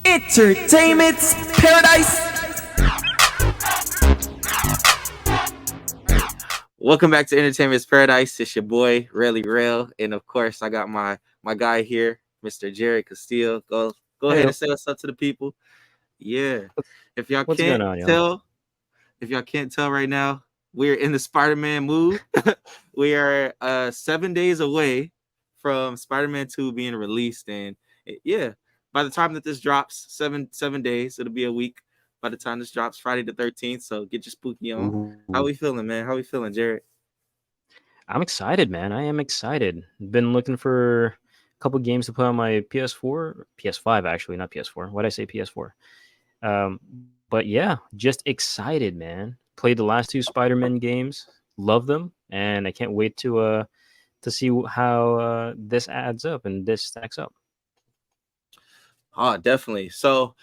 Entertainment's Paradise. Welcome back to Entertainment's Paradise. It's your boy, Really Real. And of course, I got my guy here, Mr. Jerry Castillo. Go ahead Hey, and say what's up to the people. Yeah. If y'all what's going can't on, y'all? tell, right now, we're in the Spider-Man mood. We are 7 days away from Spider-Man 2 being released. And yeah, by the time that this drops, seven days, it'll be a week. By the time this drops, Friday the 13th. So get your spooky on. How Ooh. we feeling, man? How we feeling, Jared? I'm excited, man. I am excited. Been looking for a couple games to play on my PS4, PS5 actually, not PS4. Why did I say PS4? Um, but yeah, just excited, man. Played the last two Spider-Man games, love them, and I can't wait to see how this adds up and this stacks up. Oh, definitely. So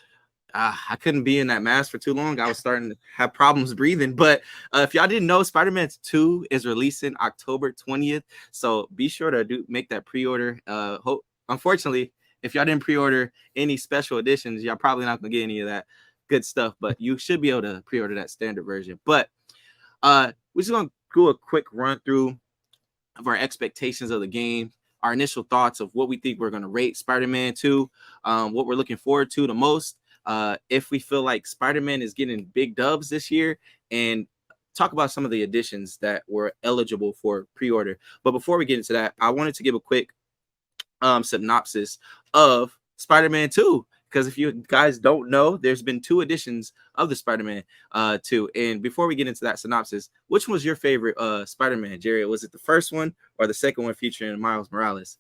I couldn't be in that mask for too long. I was starting to have problems breathing. But if y'all didn't know, Spider-Man 2 is releasing October 20th. So be sure to make that pre-order. Unfortunately, if y'all didn't pre-order any special editions, y'all probably not gonna get any of that good stuff. But you should be able to pre-order that standard version. But we're just gonna do a quick run through of our expectations of the game, our initial thoughts of what we think we're going to rate Spider-Man 2, what we're looking forward to the most, if we feel like Spider-Man is getting big dubs this year, and talk about some of the additions that were eligible for pre-order. But before we get into that, I wanted to give a quick synopsis of Spider-Man 2. Because if you guys don't know, there's been two editions of the Spider-Man 2. And before we get into that synopsis, which one was your favorite Spider-Man, Jerry? Was it the first one or the second one featuring Miles Morales?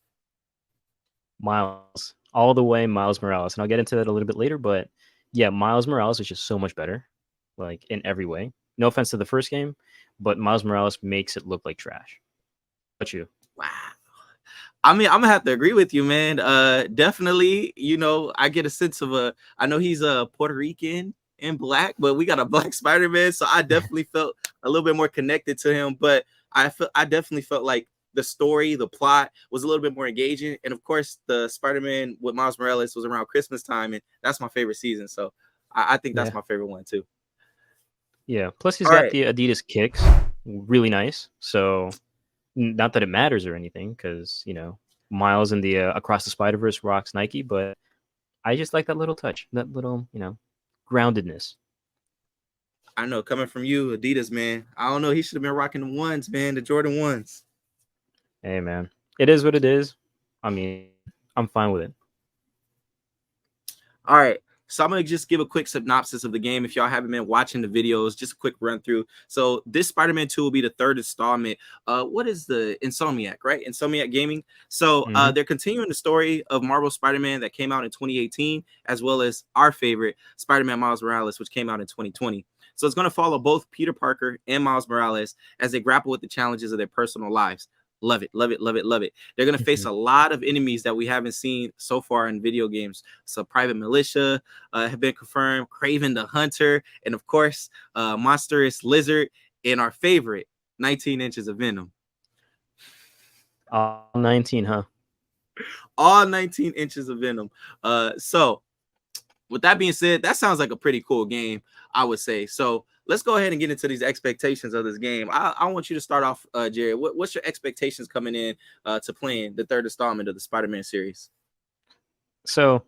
Miles, all the way, Miles Morales, and I'll get into that a little bit later. But yeah, Miles Morales is just so much better, like in every way. No offense to the first game, but Miles Morales makes it look like trash. What you? Wow. I mean, I'm gonna have to agree with you, man. Definitely, I get a sense of I know he's a Puerto Rican and black, but we got a black Spider-Man, so I definitely felt a little bit more connected to him. But I definitely felt like the story, the plot was a little bit more engaging, and of course, the Spider-Man with Miles Morales was around Christmas time, and that's my favorite season. So I think that's Yeah, my favorite one too. yeah. Plus, he's All got right. the Adidas kicks, really nice. So not that it matters or anything, because Miles in the Across the Spider Verse rocks Nike, but I just like that little touch, that little groundedness. I know coming from you, Adidas, man. I don't know. He should have been rocking the ones, man, the Jordan ones. Hey man, it is what it is. I mean, I'm fine with it. All right. So I'm going to just give a quick synopsis of the game. If y'all haven't been watching the videos, just a quick run through. So this Spider-Man 2 will be the third installment. What is the Insomniac, right? Insomniac Gaming. So Hmm. they're continuing the story of Marvel Spider-Man that came out in 2018, as well as our favorite Spider-Man Miles Morales, which came out in 2020. So it's going to follow both Peter Parker and Miles Morales as they grapple with the challenges of their personal lives. Love it, love it, love it, love it. They're going to face Hmm. a lot of enemies that we haven't seen so far in video games. So Private Militia have been confirmed, Craven the Hunter, and of course, Monstrous Lizard, and our favorite, 19 Inches of Venom. 19, huh? All 19 inches of Venom. So with that being said, that sounds like a pretty cool game, I would say. So let's go ahead and get into these expectations of this game. I want you to start off, Jared. What's your expectations coming in to playing the third installment of the Spider-Man series? So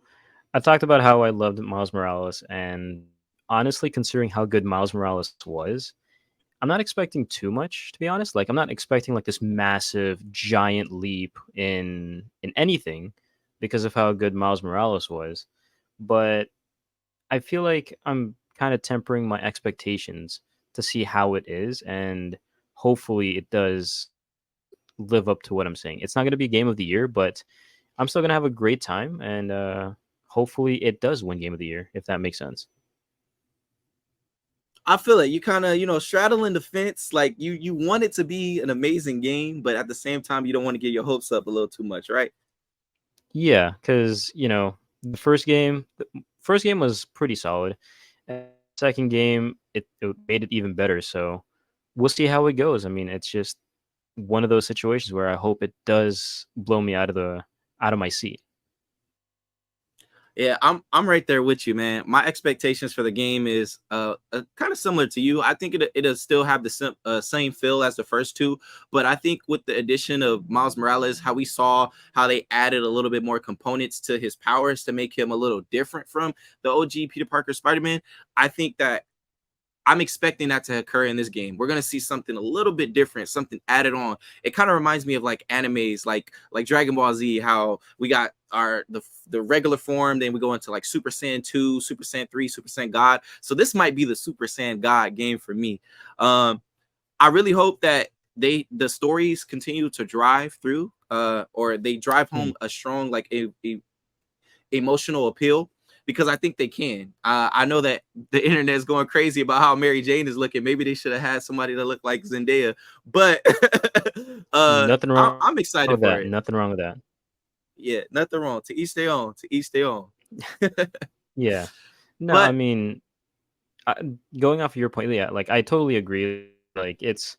I talked about how I loved Miles Morales, and honestly, considering how good Miles Morales was, I'm not expecting too much, to be honest. Like, I'm not expecting like this massive, giant leap in anything because of how good Miles Morales was. But I feel like I'm kind of tempering my expectations to see how it is, and hopefully it does live up to what I'm saying. It's not going to be game of the year, but I'm still going to have a great time, and hopefully it does win game of the year, if that makes sense. I feel it. You kind of, straddling the fence. Like you want it to be an amazing game, but at the same time, you don't want to get your hopes up a little too much, right? Yeah, because the first game was pretty solid. And second game, it made it even better. So we'll see how it goes. I mean, it's just one of those situations where I hope it does blow me out of my seat. Yeah, I'm right there with you, man. My expectations for the game is kind of similar to you. I think it'll still have the same feel as the first two, but I think with the addition of Miles Morales, how we saw how they added a little bit more components to his powers to make him a little different from the OG Peter Parker Spider-Man. I think that I'm expecting that to occur in this game. We're gonna see something a little bit different, something added on. It kind of reminds me of like animes, like Dragon Ball Z, how we got the regular form, then we go into like Super Saiyan 2, Super Saiyan 3, Super Saiyan God. So this might be the Super Saiyan God game for me. I really hope that the stories continue to drive through, or they drive Hmm. home a strong like a emotional appeal because I think they can. I know that the internet is going crazy about how Mary Jane is looking. Maybe they should have had somebody that looked like Zendaya, but Nothing wrong I'm excited with for that. it. Nothing wrong with that. Yeah, nothing wrong. To each their own. To each their own. Yeah. No, I But mean, I, going off of your point, yeah, like I totally agree. Like it's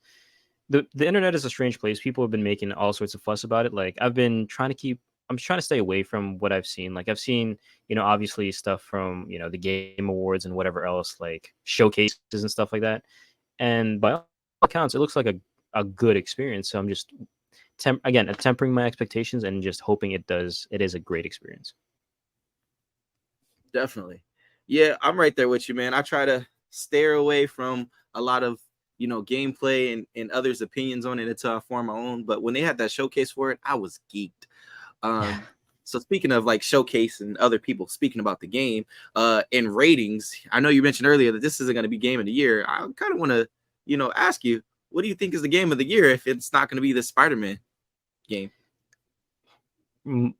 the internet is a strange place. People have been making all sorts of fuss about it. Like I've been trying to keep. I'm trying to stay away from what I've seen. Like I've seen, obviously stuff from the Game Awards and whatever else, like showcases and stuff like that. And by all accounts, it looks like a good experience. So I'm just again tempering my expectations and just hoping it is a great experience. definitely. Yeah, I'm right there with you, man. I try to steer away from a lot of gameplay and others' opinions on it until I form my own. But when they had that showcase for it, I was geeked. Um, so speaking of like showcase and other people speaking about the game, in ratings, I know you mentioned earlier that this isn't going to be game of the year. I kind of want to, ask you, what do you think is the game of the year if it's not going to be the Spider-Man game? Mm,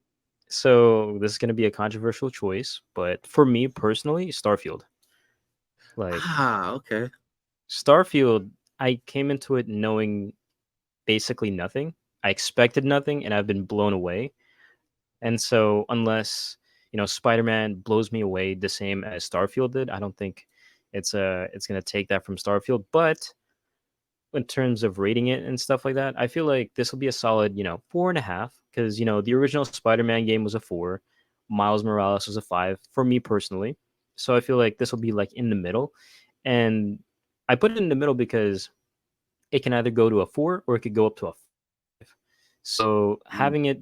So this is going to be a controversial choice, but for me personally, Starfield. Like Ah, okay. Starfield, I came into it knowing basically nothing. I expected nothing, and I've been blown away. And so, unless Spider-Man blows me away the same as Starfield did, I don't think it's gonna take that from Starfield. But in terms of rating it and stuff like that, I feel like this will be a solid 4.5 because the original Spider-Man game was a 4, Miles Morales was a 5 for me personally. So I feel like this will be like in the middle, and I put it in the middle because it can either go to a 4 or it could go up to a 5. So Mm. having it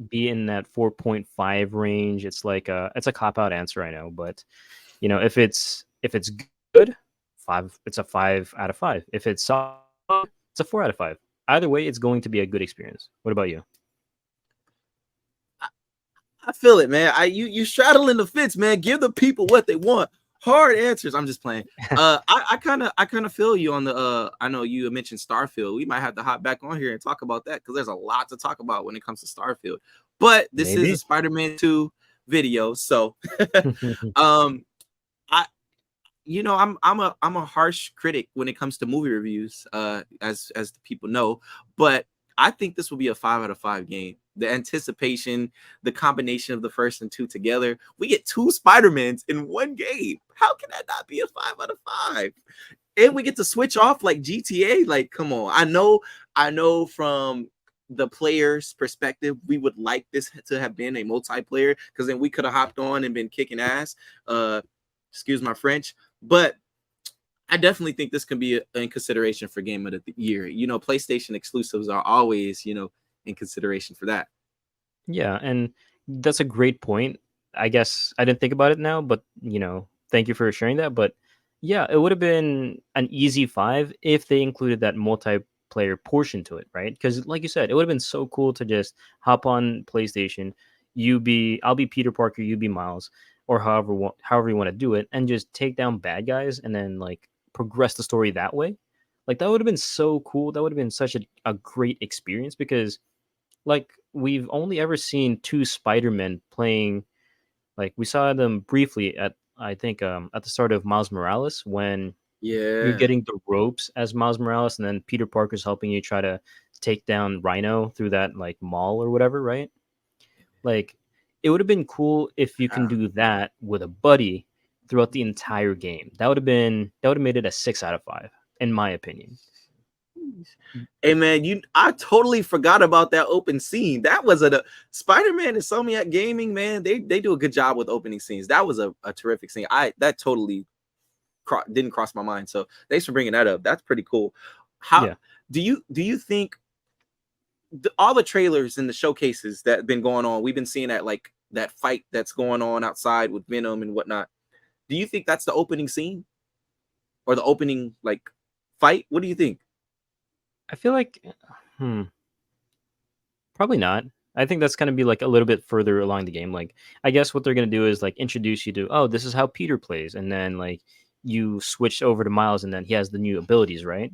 be in that 4.5 range, it's a cop out answer, I know, but if it's good, 5, it's a 5 out of 5. If it's solid, it's a 4 out of 5. Either way, it's going to be a good experience. What about you? I feel it, man. You straddling the fence, man. Give the people what they want. Hard answers. I'm just playing. I kind of feel you on the. I know you mentioned Starfield. We might have to hop back on here and talk about that because there's a lot to talk about when it comes to Starfield. But this is a Maybe. Spider-Man 2 video, so um, I I'm a harsh critic when it comes to movie reviews, as the people know, but I think this will be a 5 out of 5 game. The anticipation, the combination of the first and two together, we get two Spider-Mans in one game. How can that not be a 5 out of 5? And we get to switch off like GTA. Like, come on. I know from the player's perspective, we would like this to have been a multiplayer because then we could have hopped on and been kicking ass. Uh, excuse my French, but I definitely think this can be in consideration for game of the year. PlayStation exclusives are always, in consideration for that. Yeah, and that's a great point. I guess I didn't think about it now, but thank you for sharing that. But yeah, it would have been an easy 5 if they included that multiplayer portion to it, right? Because like you said, it would have been so cool to just hop on PlayStation. I'll be Peter Parker, you be Miles, or however you want to do it, and just take down bad guys and then like progress the story that way. Like that would have been so cool. That would have been such a great experience because like we've only ever seen two Spider-Men playing. Like we saw them briefly at I think at the start of Miles Morales when you're Yeah. getting the ropes as Miles Morales and then Peter Parker's helping you try to take down Rhino through that like mall or whatever, right? Like it would have been cool if you can Ah, do that with a buddy throughout the entire game. That would have made it a 6 out of 5 in my opinion. Hey man, I totally forgot about that open scene. That was a Spider-Man and Insomniac Gaming, man. They do a good job with opening scenes. That was a terrific scene. That totally didn't cross my mind. So thanks for bringing that up. That's pretty cool. How Yeah. do you think all the trailers and the showcases that have been going on, we've been seeing that like that fight that's going on outside with Venom and whatnot. Do you think that's the opening scene or the opening like fight? What do you think? I feel like, hmm, probably not. I think that's gonna be like a little bit further along the game. Like, I guess what they're gonna do is like introduce you to, oh, this is how Peter plays, and then like you switch over to Miles, and then he has the new abilities, right?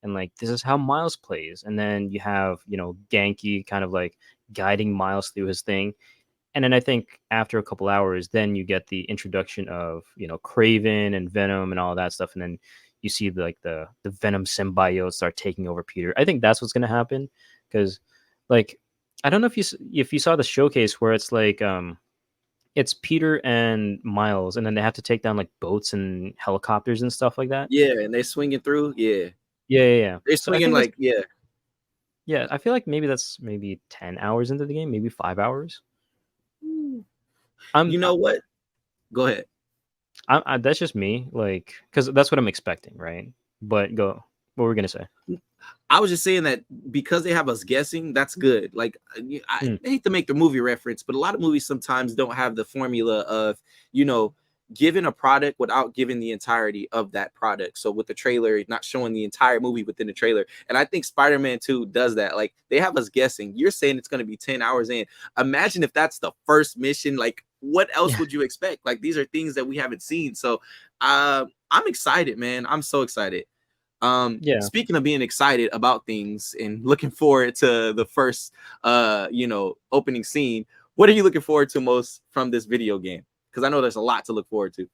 And like this is how Miles plays, and then you have Genki kind of like guiding Miles through his thing, and then I think after a couple hours, then you get the introduction of Craven and Venom and all that stuff, and then you see the Venom symbiote start taking over Peter. I think that's what's gonna happen because, like, I don't know if you saw the showcase where it's like it's Peter and Miles, and then they have to take down like boats and helicopters and stuff like that. Yeah, and they swinging through. Yeah, Yeah, yeah, yeah. they're So I swinging think that's like yeah. yeah. I feel like maybe that's maybe 10 hours into the game, maybe 5 hours. I'm You know what? Go ahead. that's just me, like, because that's what I'm expecting, right? But go, what were we gonna say? I was just saying that because they have us guessing, that's good. Like I Mm, hate to make the movie reference, but a lot of movies sometimes don't have the formula of you know giving a product without giving the entirety of that product. So with the trailer, not showing the entire movie within the trailer, and I think Spider-Man 2 does that. Like they have us guessing. You're saying it's going to be 10 hours in. Imagine if that's the first mission. Like what else yeah, would you expect? Like these are things that we haven't seen. So I'm excited, man. I'm so excited. yeah, Speaking of being excited about things and looking forward to the first opening scene, what are you looking forward to most from this video game? Because I know there's a lot to look forward to.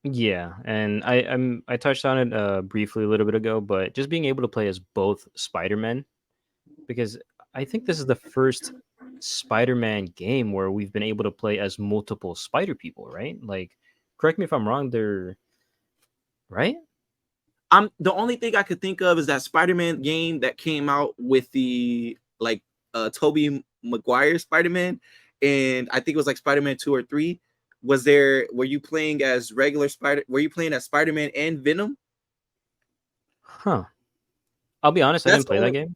yeah. And I touched on it briefly a little bit ago, but just being able to play as both Spider-Man, because I think this is the first Spider-Man game where we've been able to play as multiple Spider people, right? Like, correct me if I'm wrong, they're right. I'm the only thing I could think of is that Spider-Man game that came out with the like Tobey Maguire Spider-Man, and I think it was like Spider-Man 2 or 3. Were you playing as regular Spider were you playing as Spider-Man and Venom? Huh. I'll be honest, I That's didn't the play that only game.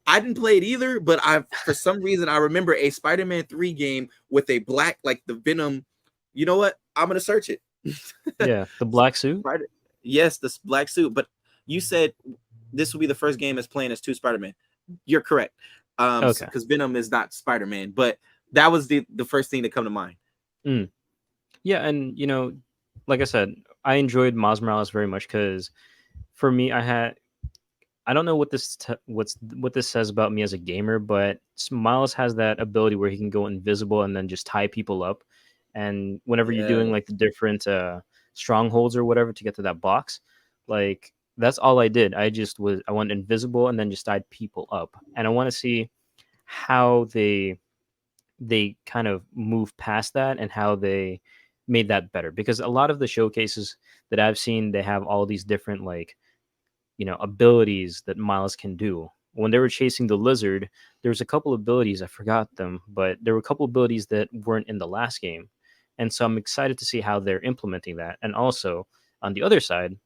I didn't play it either, but I for some reason I remember a Spider-Man 3 game with a black like the Venom. You know what? I'm gonna search it. Yeah, the black suit. Spider yes, this black suit, but you said this will be the first game as playing as two Spider-Man. You're correct. Okay. Because Venom is not Spider-Man, but that was the first thing to come to mind. Mm. Yeah, and like I said, I enjoyed Miles Morales very much because for me, I don't know what this says about me as a gamer, but Miles has that ability where he can go invisible and then just tie people up. And whenever you're Yeah. doing like the different strongholds or whatever to get to that box, like that's all I did. I went invisible and then just tied people up. And I want to see how they kind of move past that and how they made that better, because a lot of the showcases that I've seen, they have all these different like abilities that Miles can do. When they were chasing the lizard, there was a couple abilities, I forgot them, but there were a couple abilities that weren't in the last game. And so I'm excited to see how they're implementing that. And also on the other side,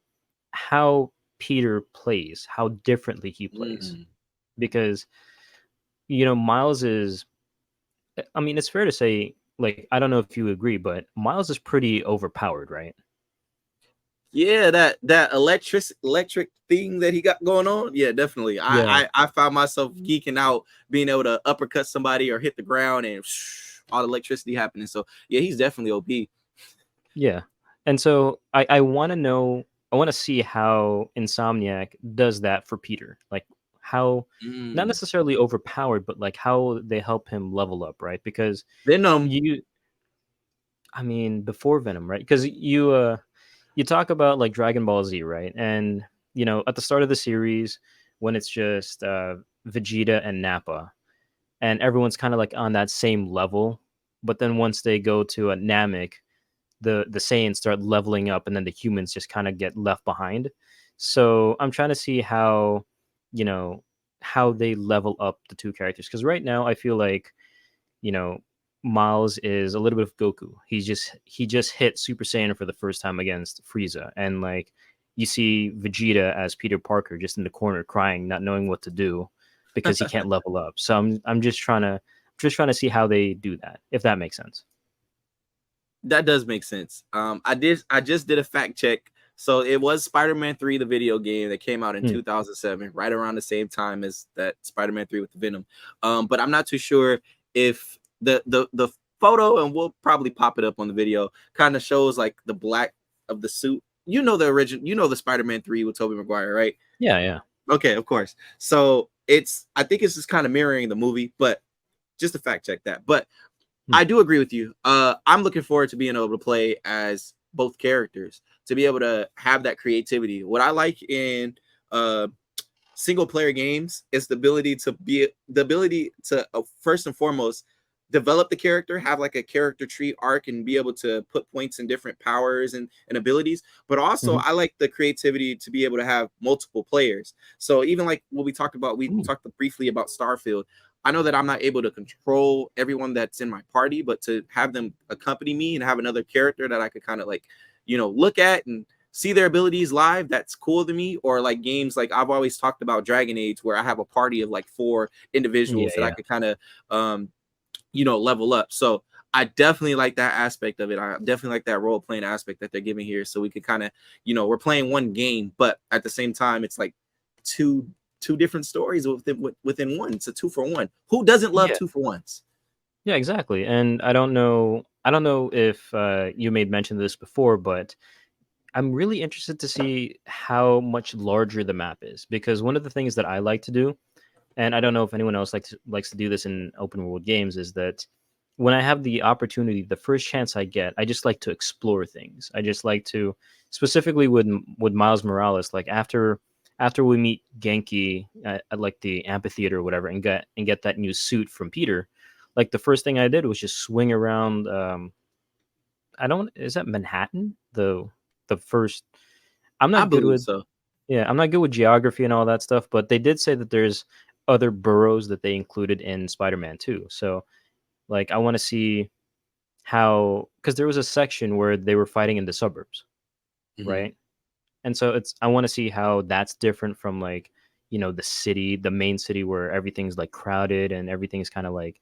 how Peter plays, how differently he plays. Mm. Because Miles is, I mean, it's fair to say, like, I don't know if you agree, but Miles is pretty overpowered, right? Yeah, that electric thing that he got going on. Yeah, definitely. Yeah. I found myself geeking out being able to uppercut somebody or hit the ground and all the electricity happening. So yeah, he's definitely OP. Yeah. And so I want to know, I want to see how Insomniac does that for Peter. Like how, not Mm. necessarily overpowered, but like how they help him level up, right? Because Venom. you, I mean, before Venom, right? Because you talk about like Dragon Ball Z, right? And at the start of the series, when it's just Vegeta and Nappa, and everyone's kind of like on that same level, but then once they go to a Namek, the Saiyans start leveling up, and then the humans just kind of get left behind. So I'm trying to see how you know, how they level up the two characters. Because right now, I feel like, you know, Miles is a little bit of Goku. He just hit Super Saiyan for the first time against Frieza, and like you see Vegeta as Peter Parker just in the corner crying, not knowing what to do because he can't level up. So I'm just trying to see how they do that, if that makes sense. That does make sense. I just did a fact check. So it was Spider-Man 3, the video game that came out in Hmm. 2007, right around the same time as that Spider-Man 3 with Venom. But I'm not too sure if the photo, and we'll probably pop it up on the video, kind of shows like the black of the suit. You know the original, you know the Spider-Man 3 with Tobey Maguire, right? Yeah, yeah. Okay, of course. So I think it's just kind of mirroring the movie, but just to fact check that. But Hmm. I do agree with you. I'm looking forward to being able to play as both characters, to be able to have that creativity. What I like in uh, single player games is the ability to first and foremost develop the character, have like a character tree arc, and be able to put points in different powers and abilities. But also, Hmm. I like the creativity to be able to have multiple players. So even like what we talked about, we Ooh. talked briefly about Starfield. I know that I'm not able to control everyone that's in my party, but to have them accompany me and have another character that I could kind of like, look at and see their abilities live, that's cool to me. Or like games like I've always talked about Dragon Age, where I have a party of like 4 Yeah, individuals that I yeah, could kind of level up. So I definitely like that aspect of it. I definitely like that role playing aspect that they're giving here. So we could kind of, we're playing one game, but at the same time, it's like two different stories within one. It's a 2-for-1. Who doesn't love yeah, 2-for-1s? yeah. Exactly. And I don't know if you made mention of this before, but I'm really interested to see how much larger the map is, because one of the things that I like to do, and I don't know if anyone else likes to do this in open world games, is that when I have the opportunity, the first chance I get, I just like to explore things. I just like to, specifically with Miles Morales, like after we meet Genki at like the amphitheater or whatever, and get that new suit from Peter. Like the first thing I did was just swing around. I don't. Is that Manhattan? The first. I'm I not good believe with. so. Yeah, I'm not good with geography and all that stuff, but they did say that there's other boroughs that they included in Spider-Man 2. So, like, I want to see how, because there was a section where they were fighting in the suburbs, Mhm. right? And so I want to see how that's different from like, the city, the main city where everything's like crowded and everything's kind of like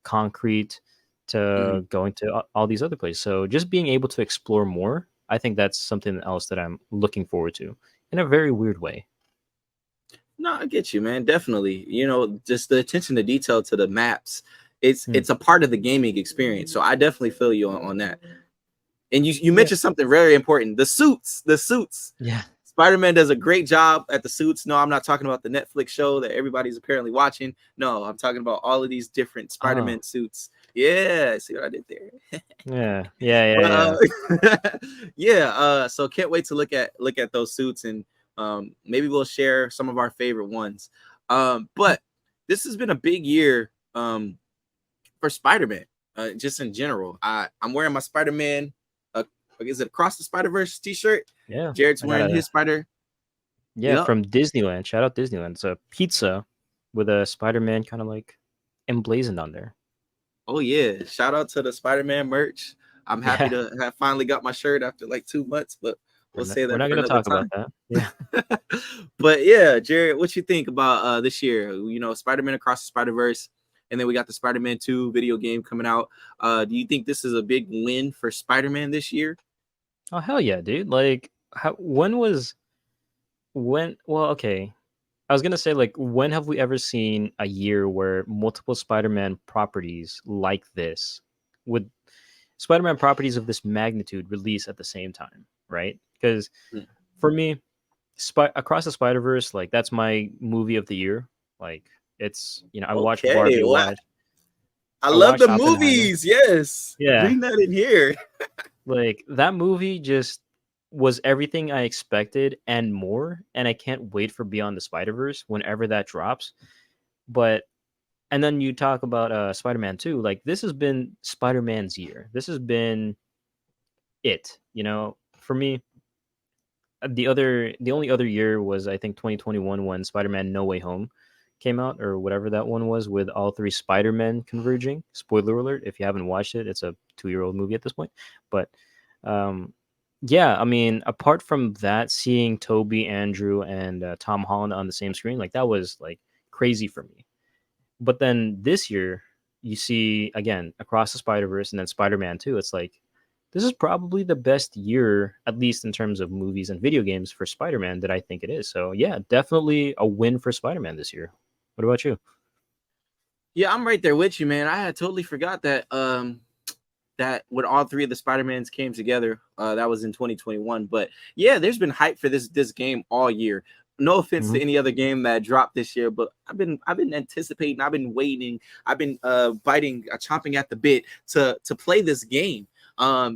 concrete, Mhm. to going to all these other places. So just being able to explore more, I think that's something else that I'm looking forward to in a very weird way. No, I get you, man. Definitely. Just the attention to detail to the maps. It's Hmm. it's a part of the gaming experience. So I definitely feel you on that. And you Yeah. mentioned something very important. The suits. The suits. Yeah. Spider-Man does a great job at the suits. No, I'm not talking about the Netflix show that everybody's apparently watching. No, I'm talking about all of these different Oh. Spider-Man suits. Yeah, see what I did there. Yeah. Yeah. Yeah. But Yeah. yeah, so can't wait to look at those suits, and maybe we'll share some of our favorite ones. But this has been a big year for Spider-Man, just in general. I'm wearing my Spider-Man, uh, is it Across the Spider-Verse t-shirt? Yeah. Jared's I got wearing a his Spider. Yeah, Yep. from Disneyland. Shout out Disneyland. It's a pizza with a Spider-Man kind of like emblazoned on there. Oh yeah, shout out to the Spider-Man merch. I'm happy Yeah. to have finally got my shirt after like 2 months, but We're we'll not, say we're that not for gonna another talk about time. that. Yeah. But yeah, Jared, what you think about this year? Spider-Man Across the Spider-Verse, and then we got the Spider-Man 2 video game coming out. Do you think this is a big win for Spider-Man this year? Oh hell yeah, dude. Like when well, okay. I was gonna say, like, when have we ever seen a year where multiple Spider-Man properties like this, with Spider-Man properties of this magnitude, release at the same time, right? Because Mm. for me, Across the Spider-Verse, like that's my movie of the year. Like it's, I watched Okay, Barbie, well, I I love watched the Oppenheimer. movies. Yes, Yeah, bring that in here. like that movie just was everything I expected and more, and I can't wait for Beyond the Spider-Verse whenever that drops. But and then you talk about Spider-Man 2, like this has been Spider-Man's year. This has been it, for me. The only other year was I think 2021 when Spider-Man No Way Home came out or whatever that one was with all three Spider-Men converging. Spoiler alert if you haven't watched it, it's a 2-year-old movie at this point. But um yeah, I mean, apart from that, seeing Toby, Andrew, and Tom Holland on the same screen, like that was like crazy for me. But then this year, you see again Across the Spider Verse and then Spider Man 2. It's like this is probably the best year, at least in terms of movies and video games, for Spider Man that I think it is. So yeah, definitely a win for Spider Man this year. What about you? Yeah, I'm right there with you, man. I had totally forgot that that when all three of the Spider-Mans came together, that was in 2021. But yeah, there's been hype for this game all year. No offense Hmm. to any other game that dropped this year, but I've been anticipating, I've been waiting, I've been biting, chomping at the bit to play this game.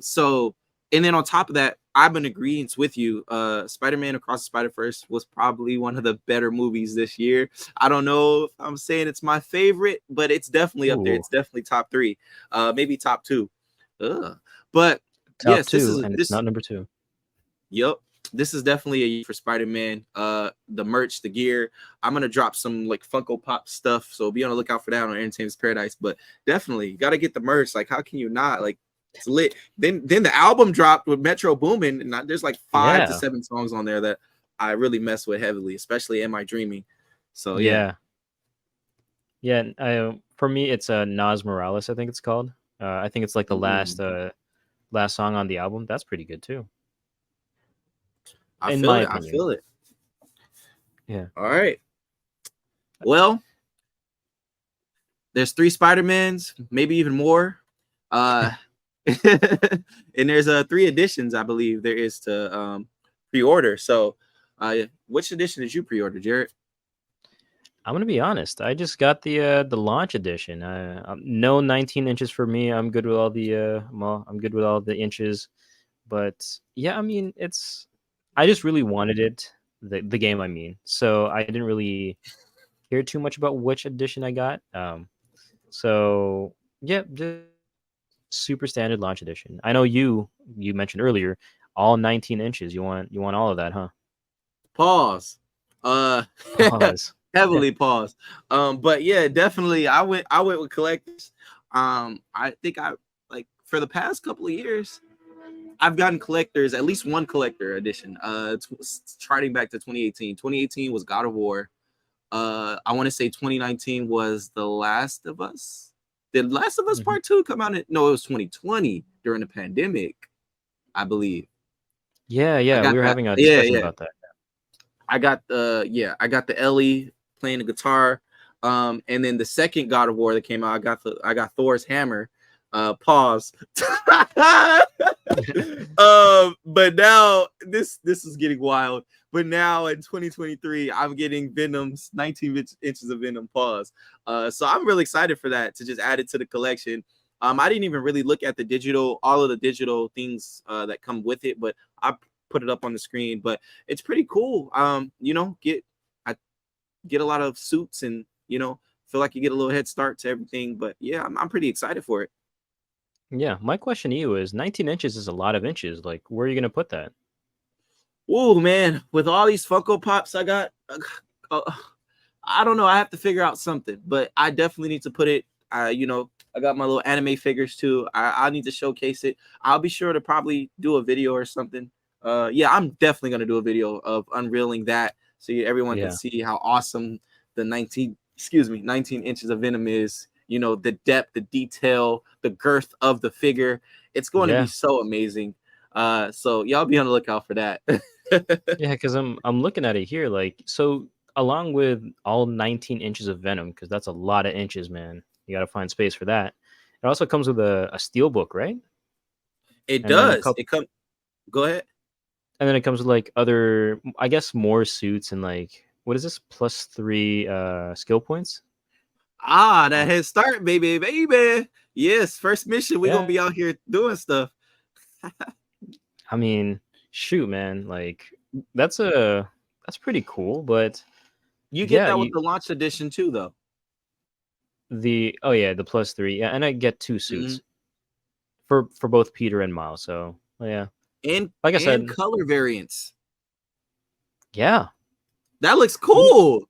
So and then on top of that, I'm in agreement with you. Spider-Man Across the Spider-Verse was probably one of the better movies this year. I don't know if I'm saying it's my favorite, but it's definitely up there. Ooh, It's definitely top three, maybe top two. Ugh. But top yes, this two, is and it's this. not number two. Yep, this is definitely a year for Spider-Man. The merch, the gear. I'm gonna drop some like Funko Pop stuff, so be on the lookout for that on Entertainment's Paradise. But definitely, you gotta get the merch. Like, how can you not? Like, it's lit. Then the album dropped with Metro Boomin, and there's like 5 to 7 songs on there that I really mess with heavily, especially "Am I Dreaming." So yeah. Yeah, yeah. For me, it's Nas Morales. I think it's called. I think it's like the Mm, last song on the album. That's pretty good too, I in feel my it. I opinion. feel it. Yeah. All right. Well, there's 3 Spider-Mans, maybe even more. Uh and there's 3 editions, I believe there is to pre-order. So which edition did you pre-order, Jared? I'm gonna be honest. I just got the launch edition. No 19 inches for me. I'm good with all the I'm good with all the inches. But yeah, I mean, it's. I just really wanted it. The game, I mean. So I didn't really care too much about which edition I got. So yeah, just super standard launch edition. I know you mentioned earlier all 19 inches. You want all of that, huh? Pause. uh Pause. Heavily pause. But yeah, definitely I went with collectors. I think I like for the past couple of years I've gotten collectors, at least one collector edition. Charting back to 2018. 2018 was God of War. I want to say 2019 was The Last of Us. Did Last of Us Mhm. Part 2 come out in, no, it was 2020 during the pandemic, I believe. Yeah, I yeah. We got were that. having a Yeah, discussion yeah. about that. I got the Ellie playing the guitar. And then the second God of War that came out, I got Thor's hammer. Pause. But now this is getting wild. But now in 2023, I'm getting Venom's 19 inches of Venom. Pause. So I'm really excited for that to just add it to the collection. I didn't even really look at the digital, all of the digital things that come with it, but I put it up on the screen. But it's pretty cool. I get a lot of suits and feel like you get a little head start to everything. But yeah, I'm pretty excited for it. Yeah, my question to you is 19 inches is a lot of inches. Like, where are you going to put that? Oh man, with all these Funko Pops I got, uh, I don't know. I have to figure out something, but I definitely need to put it. I got my little anime figures too. I need to showcase it. I'll be sure to probably do a video or something. Yeah, I'm definitely gonna do a video of unveiling that so everyone can Yeah. see how awesome the 19 inches of Venom is. The depth, the detail, the girth of the figure. It's going to be Yeah. so amazing. So y'all be on the lookout for that. Yeah, because I'm looking at it here. Like, so along with all 19 inches of Venom, because that's a lot of inches, man. You got to find space for that. It also comes with a steel book, right? It And then a does. couple, It come. Go ahead. and then it comes with like other, I guess, more suits and like what is this +3 skill points? That Uh, head start, baby, baby. Yes, first mission. We're gonna yeah, be out here doing stuff. I mean, shoot, man, like that's a that's pretty cool. But You get yeah, that with the launch edition too, though. the oh yeah, the +3, yeah, and I get two Hmm. suits for both Peter and Miles. So well, yeah, And like I and said, color variants. Yeah. That looks Yeah. cool.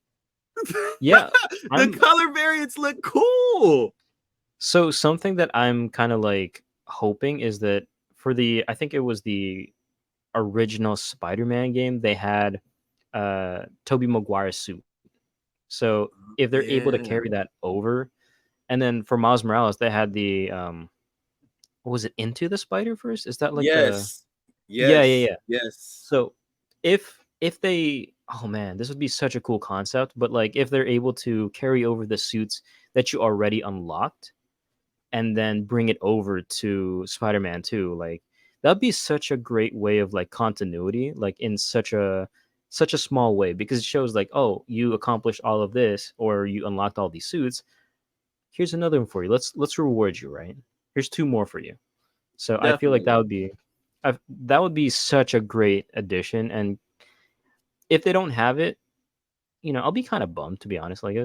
Yeah. The I'm color variants look cool. so something that I'm kind of like hoping is that for the I think it was the original Spider-Man game, they had Tobey Maguire's suit. So if they're able to Yeah. carry that over, and then for Miles Morales, they had the what was it, Into the Spider-Verse? Is that like the Yes. yeah, yeah, Yes. yeah. Yes. So if they oh man, this would be such a cool concept, but like if they're able to carry over the suits that you already unlocked and then bring it over to Spider-Man 2, like that'd be such a great way of like continuity, like in such a small way because it shows like, oh, you accomplished all of this or you unlocked all these suits. Here's another one for you. Let's reward you, right? Here's two more for you. So I feel like Definitely. that would be such a great addition. And if they don't have it, I'll be kind of bummed to be honest. Like,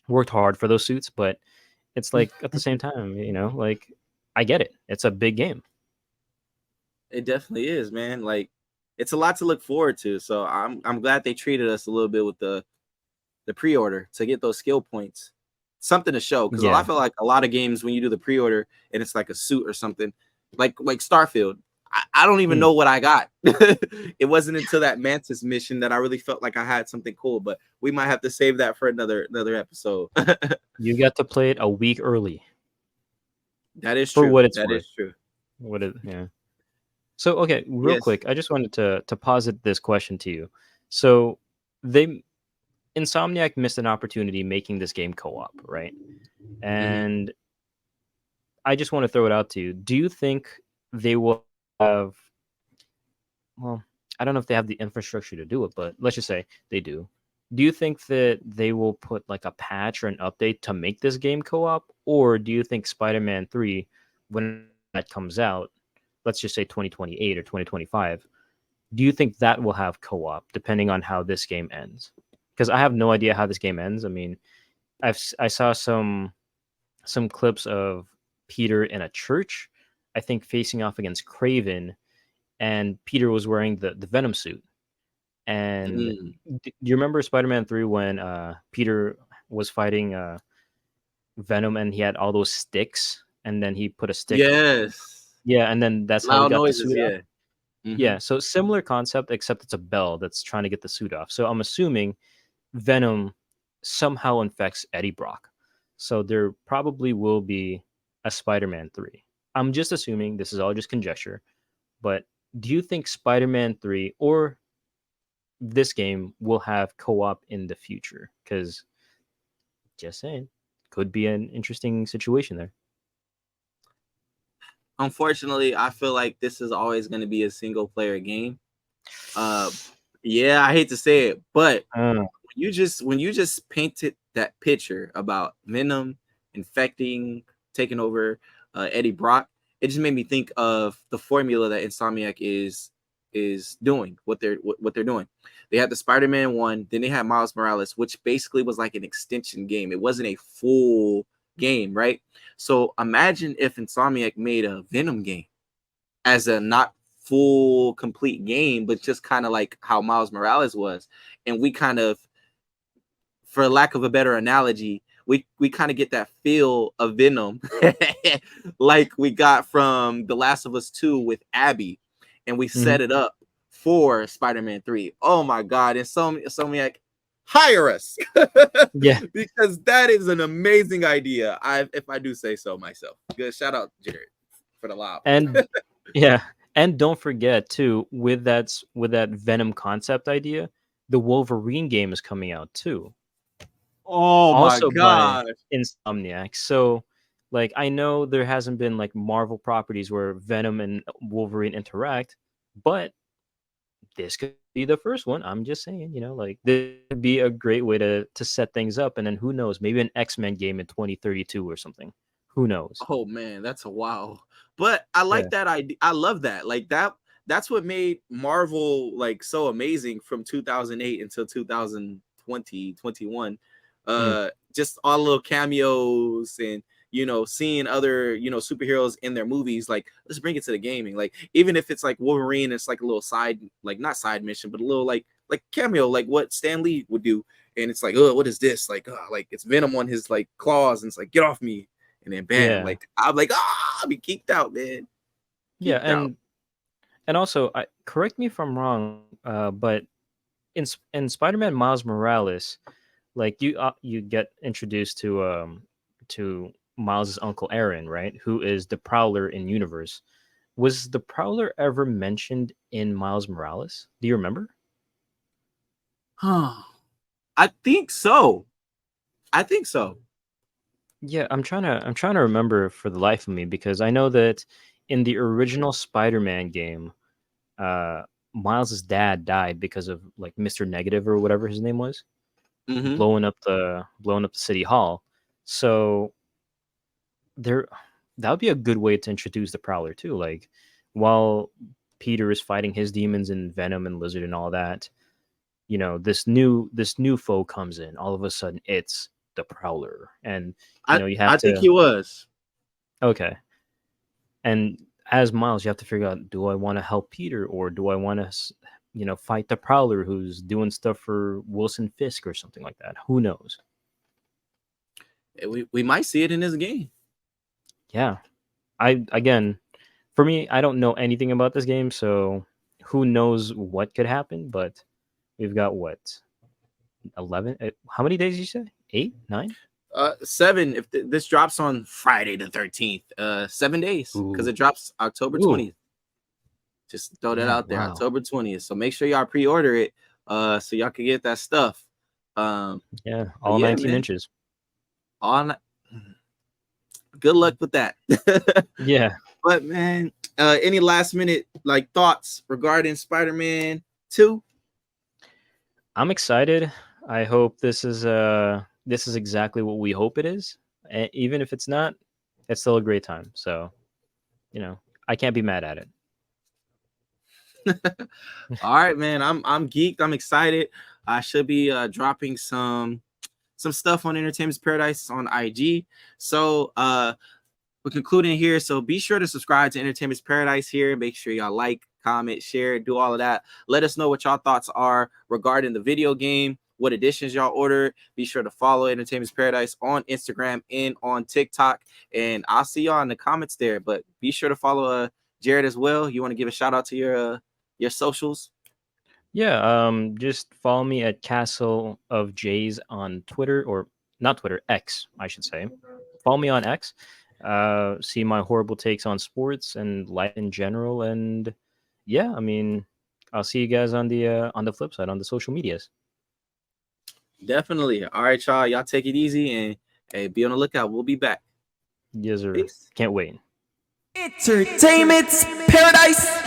worked hard for those suits, but it's like at the same time, like I get it. It's a big game. It definitely is, man. Like it's a lot to look forward to. So I'm glad they treated us a little bit with the pre-order to get those skill points. Something to show because I Yeah. feel like a lot of games when you do the pre-order and it's like a suit or something, like Starfield. I don't even Mm. know what I got. It wasn't until that Mantis mission that I really felt like I had something cool. But we might have to save that for another episode. You got to play it a week early That is for true. what it's That worth. is true. Yeah. So okay, real Yes. quick, I just wanted to posit this question to you. So they Insomniac missed an opportunity making this game co-op, right? Hmm. And I just want to throw it out to you. Do you think they will have well, I don't know if they have the infrastructure to do it, but let's just say they do. Do you think that they will put like a patch or an update to make this game co-op, or do you think Spider-Man 3 when that comes out, let's just say 2028 or 2025, do you think that will have co-op depending on how this game ends? Because I have no idea how this game ends. I mean, I saw some clips of Peter in a church, I think facing off against Craven, and Peter was wearing the Venom suit. And Mm. do you remember Spider-Man 3 when Peter was fighting Venom and he had all those sticks and then he put a stick Yes. yeah, and then that's how he Loud got the noises. suit off? Yeah. Hmm. Yeah, so similar concept except it's a bell that's trying to get the suit off. So I'm assuming Venom somehow infects Eddie Brock. So there probably will be a Spider-Man 3. I'm just assuming this is all just conjecture, but do you think Spider-Man 3 or this game will have co-op in the future? Because just saying, could be an interesting situation there. Unfortunately, I feel like this is always going to be a single player game. Uh, yeah, I hate to say it, but Uh, when you just painted that picture about Venom infecting, taking over Eddie Brock, it just made me think of the formula that Insomniac is doing. What they're doing. They had the Spider-Man one, then they had Miles Morales, which basically was like an extension game. It wasn't a full game, right? So imagine if Insomniac made a Venom game as a not full complete game, but just kind of like how Miles Morales was, and we kind of, for lack of a better analogy, we kind of get that feel of Venom, like we got from The Last of Us 2 with Abby, and we mhm. set it up for Spider-Man 3. Oh my God! And so like, hire us Yeah, because that is an amazing idea. If I do say so myself. Good shout out Jared for the lob. and yeah, and don't forget too with that Venom concept idea, the Wolverine game is coming out too, Oh my also by God. Insomniac. So, like, I know there hasn't been like Marvel properties where Venom and Wolverine interact, but this could be the first one. I'm just saying, like this would be a great way to set things up, and then who knows, maybe an X-Men game in 2032 or something. Who knows? Oh man, that's a wow. But I Yeah. like that idea. I love that. Like that's what made Marvel like so amazing from 2008 until 2020, 21. Mm. Just all little cameos and seeing other, superheroes in their movies, like let's bring it to the gaming. Like even if it's like Wolverine, it's like a little side, like not side mission, but a little like cameo, like what Stan Lee would do. And it's like, oh, what is this? Like it's Venom on his like claws, and it's like, get off me. And then bam, Yeah. like I'm like, I'll be geeked out, man. Yeah, Geeked out. and also, correct me if I'm wrong, but in Spider-Man Miles Morales, like you get introduced to Miles's uncle Aaron, right? Who is the Prowler in universe. Was the Prowler ever mentioned in Miles Morales? Do you remember? I think so. I think so. Yeah, I'm trying to remember for the life of me because I know that in the original Spider-Man game, uh Miles's dad died because of like Mr. Negative or whatever his name was, Mm-hmm. blowing up the city hall. So there that would be a good way to introduce the Prowler too. Like while Peter is fighting his demons and Venom and Lizard and all that, this new foe comes in. All of a sudden it's the Prowler. And I you have I think to he was. okay. And as Miles, you have to figure out, do I want to help Peter or do I want to fight the Prowler who's doing stuff for Wilson Fisk or something like that? Who knows? We might see it in this game. Yeah. Again, for me, I don't know anything about this game, so who knows what could happen, but we've got what? 11 how many days did you say? 8, 9? 7. If this drops on Friday the 13th, 7 days, because Ooh. it drops October Ooh. 20th. Just throw that Yeah, out there, wow. October 20th. So make sure y'all pre-order it, so y'all can get that stuff. Yeah, But all yeah, 19 man, inches. on. Good luck with that. Yeah. But man, any last minute like thoughts regarding Spider-Man 2? I'm excited. I hope this is exactly what we hope it is. Even if it's not, it's still a great time. So, I can't be mad at it. All right, man. I'm geeked. I'm excited. I should be dropping some stuff on Entertainment's Paradise on IG. So we're concluding here. So be sure to subscribe to Entertainment's Paradise here. Make sure y'all like, comment, share, do all of that. Let us know what y'all thoughts are regarding the video game, what editions y'all ordered. Be sure to follow Entertainment's Paradise on Instagram and on TikTok. And I'll see y'all in the comments there. But be sure to follow Jared as well. You want to give a shout out to your socials? Yeah, just follow me at Castle of Jays on Twitter, or not Twitter, X, I should say. Follow me on X. See my horrible takes on sports and life in general, and yeah, I mean, I'll see you guys on the flip side on the social medias. Definitely. All right, y'all. Y'all take it easy and hey, be on the lookout. We'll be back. Yes, sir. Peace. Can't wait. Entertainment's Paradise.